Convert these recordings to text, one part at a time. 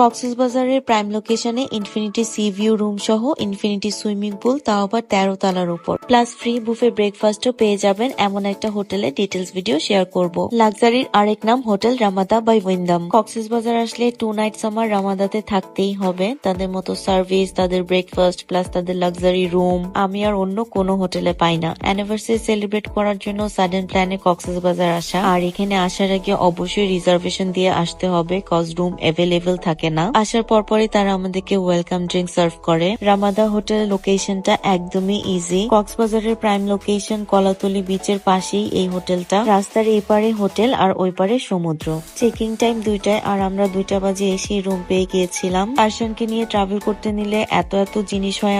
কক্সবাজারের প্রাইম লোকেশনে infinity C view room সহ ইনফিনিটি সুইমিং পুল, তাও আবার 13 তলার উপর, প্লাস ফ্রি বুফে ব্রেকফাস্টও পেয়ে যাবেন এমন একটা হোটেলে ডিটেলস ভিডিও শেয়ার করব। লাক্সারির আরেক নাম হোটেল রামাদা বাই উইন্ডাম। কক্সবাজার আসলে 2 নাইটস আমার রামাদাতে থাকতেই হবে। তাদের মতো সার্ভিস, তাদের ব্রেকফাস্ট প্লাস তাদের লাক্সারি রুম আমি আর অন্য কোনো হোটেলে পাই না। অ্যানিভার্সারি সেলিব্রেট করার জন্য সাডেন প্ল্যানে কক্সবাজার আসা, আর এখানে আসার আগে অবশ্যই রিজার্ভেশন দিয়ে আসতে হবে, কজ রুম অ্যাভেলেবেল থাকে না। আসার পরপরই তারা আমাদেরকে ওয়েলকাম ড্রিঙ্ক সার্ভ করে। রামাদা হোটেলের লোকেশনটা একদমই ইজি। কক্সবাজারের প্রাইম লোকেশন কলাতলি বিচের পাশেই এই হোটেলটা। রাস্তার এই পারে হোটেল আর ওই পারে সমুদ্র। চেকিং টাইম 2টায়, আর আমরা 2টা বাজে এসে রুম পেয়ে গিয়েছিলাম। আরশানকে নিয়ে ট্রাভেল করতে নিলে এত জিনিস হয়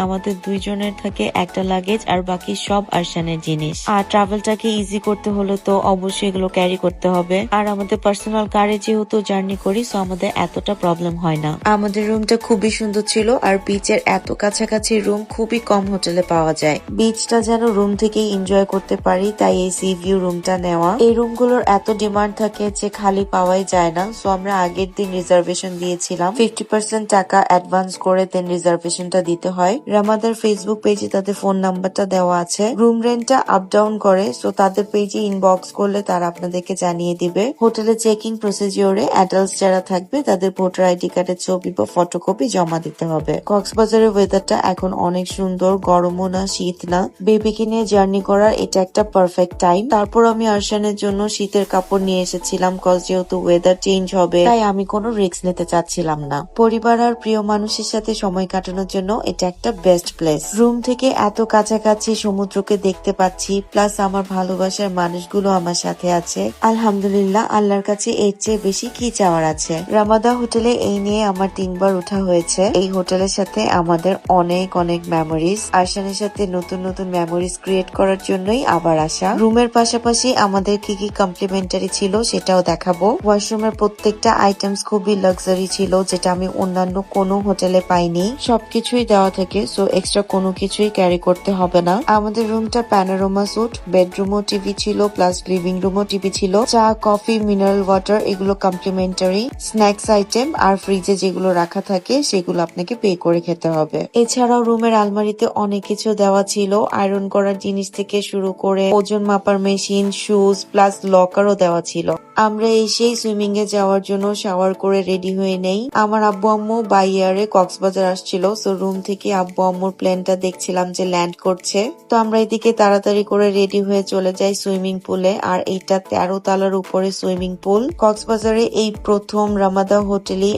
আমাদের 2 জনের থাকে একটা লাগেজ, আর বাকি সব আরশানের জিনিস। আর ট্রাভেলটাকে ইজি করতে হলে তো অবশ্যই এগুলো ক্যারি করতে হবে। আর আমাদের পার্সোনাল কারে যেহেতু জার্নি করি, সো আমাদের এতটা প্রবলেম হয় না। আমাদের রুমটা খুবই সুন্দর ছিল, আর বিচের এত কাছাকাছি রুম খুবই কম হোটেলে পাওয়া যায়। বিচটা যেন রুম থেকেই এনজয় করতে পারি, তাই এই সি ভিউ রুমটা নেওয়া। এই রুমগুলোর এত ডিমান্ড থাকে যে খালি পাওয়াই যায় না, সো আমরা আগের দিন রিজার্ভেশন দিয়েছিলাম। 50% টাকা অ্যাডভান্স করে দেন রিজার্ভেশনটা দিতে হয়। রামাদার ফেসবুক পেজে তাদের ফোন নাম্বারটা দেওয়া আছে। রুম রেন্টটা আপ ডাউন করে, সো তাদের পেজে ইনবক্স করলে তারা আপনাদেরকে জানিয়ে দিবে। হোটেলে চেকিং প্রসিজিওরে অ্যাডাল্টস যারা থাকবে তাদের ভোটার আইডি কার্ডের ছবি বা ফটোকপি জমা দিতে হবে। কক্সবাজারের ওয়েদারটা এখন অনেক সুন্দর, গরমও না শীত না। বেবিকে নিয়ে জার্নি করার এটা একটা পারফেক্ট টাইম। তারপর আমি আরশানের জন্য শীতের কাপড় নিয়ে এসেছিলাম, কজ যেহেতু ওয়েদার চেঞ্জ হবে, তাই আমি কোনো রিস্ক নিতে চাচ্ছিলাম না। পরিবার আর প্রিয় মানুষের সাথে সময় কাটানোর জন্য এটা একটা বেস্ট প্লেস। রুম থেকে এত কাছাকাছি সমুদ্রকে দেখতে পাচ্ছি, প্লাস আমার ভালোবাসার মানুষগুলো আমার সাথে আছে। আলহামদুলিল্লাহ, আল্লাহর কাছে এর চেয়ে বেশি কি চাওয়ার আছে। রামাদা হোটেলে এই নিয়ে আমার 3 বার ওঠা হয়েছে। এই হোটেলের সাথে আমাদের অনেক মেমোরিজ। আরশানের সাথে নতুন মেমোরিজ ক্রিয়েট করার জন্যই আবার আসা। রুমের পাশাপাশি আমাদের কি কমপ্লিমেন্টারি ছিল সেটাও দেখাবো। ওয়াশরুমের প্রত্যেকটা আইটেমস খুবই লাক্সারি ছিল, যেটা আমি অন্যান্য কোনো হোটেলে পাইনি। সবকিছুই দেওয়া থেকে, সো এক্সট্রা কোনো কিছুই ক্যারি করতে হবে না। আমাদের রুমটা প্যানোরামা সুট, বেডরুমও টিভি ছিল, প্লাস লিভিং রুমও টিভি ছিল। চা, কফি, মিনারেল ওয়াটার এগুলো কমপ্লিমেন্টারি। স্ন্যাক্স আইটেম আর ফ্রিজে যেগুলো রাখা থাকে সেগুলো আপনাকে পে করে খেতে হবে। এছাড়াও রুমের আলমারিতে অনেক কিছু দেওয়া ছিল, আয়রন করার জিনিস থেকে শুরু করে ওজন মাপার মেশিন, শুজ প্লাস লকারও দেওয়া ছিল। আমরা এসেই সুইমিং এ যাওয়ার জন্য শাওয়ার করে রেডি হয়ে নেই। আমার আব্বু আম্মু বাই এয়ারে কক্সবাজার আসছিল, সো রুম থেকে আব্বু আম্মুর প্লেনটা দেখছিলাম যে ল্যান্ড করছে। তো আমরা এদিকে তাড়াতাড়ি করে রেডি হয়ে চলে যাই সুইমিং পুলে। আর এইটা 13 তলার উপরে সুইমিং পুল। কক্সবাজারে এই প্রথম রামাদা হোটেলে